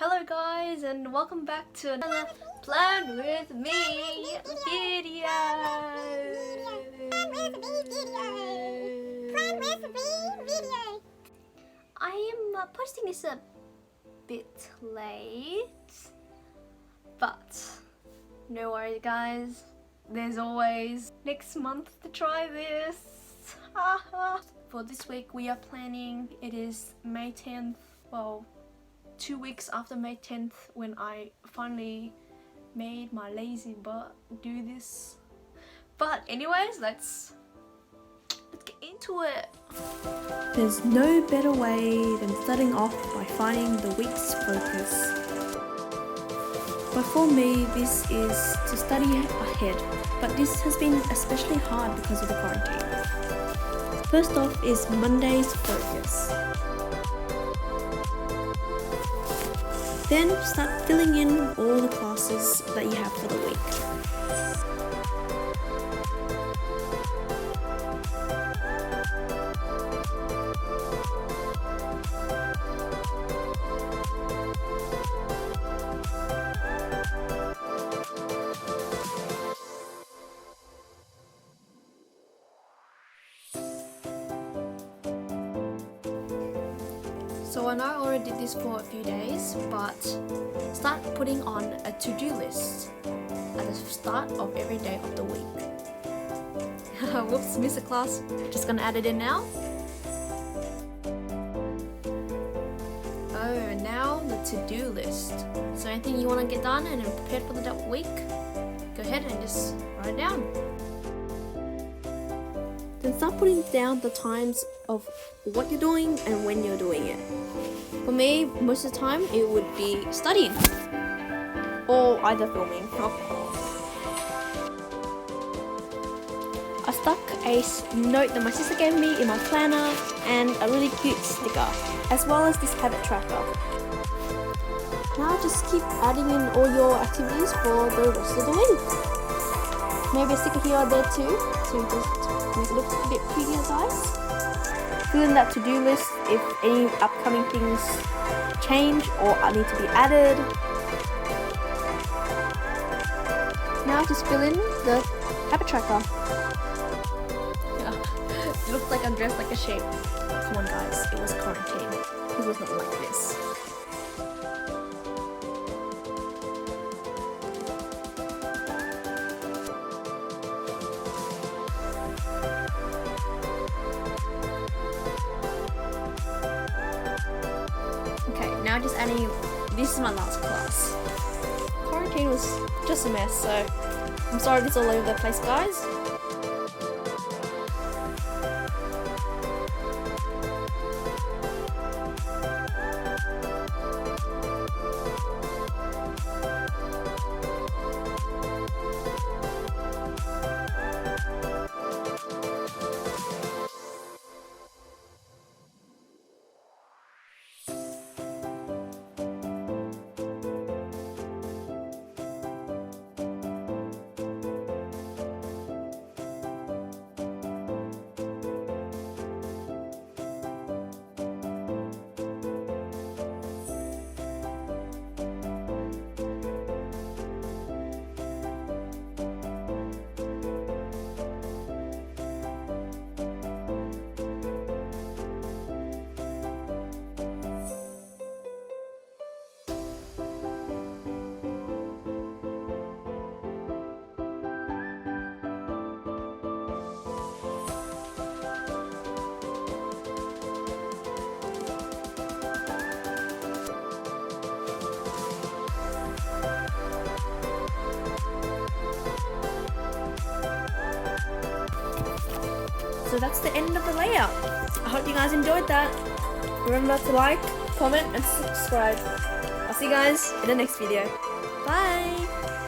Hello guys, and welcome back to another Plan With Me video. I am posting this a bit late, but no worries guys, there's always next month to try this. For this week we are planning, it is May 10th, well 2 weeks after May 10th when I finally made my lazy butt do this. But anyways, let's get into it. There's no better way than starting off by finding the week's focus. But for me, this is to study ahead, but this has been especially hard because of the quarantine. First off is Monday's focus. Then start filling in all the classes that you have for the week. So I know I already did this for a few days, but start putting on a to-do list at the start of every day of the week. Whoops, missed a class. Just gonna add it in now. Oh, now the to-do list. So anything you want to get done and prepared for the week, go ahead and just write it down. Then start putting down the times of what you're doing and when you're doing it. For me, most of the time it would be studying or either filming. I stuck a note that my sister gave me in my planner and a really cute sticker, as well as this habit tracker. Now just keep adding in all your activities for the rest of the week. Maybe a sticker here or there too, to just make it look a bit prettier, guys. Fill in that to-do list if any upcoming things change or need to be added. Now just fill in the habit tracker. It looks like I'm dressed like a sheep. Come on guys, it was quarantine. It was not like this. Now just adding, this is my last class. Quarantine was just a mess, so I'm sorry it's all over the place, guys. So that's the end of the layout. I hope you guys enjoyed that. Remember to like, comment and subscribe. I'll see you guys in the next video. Bye!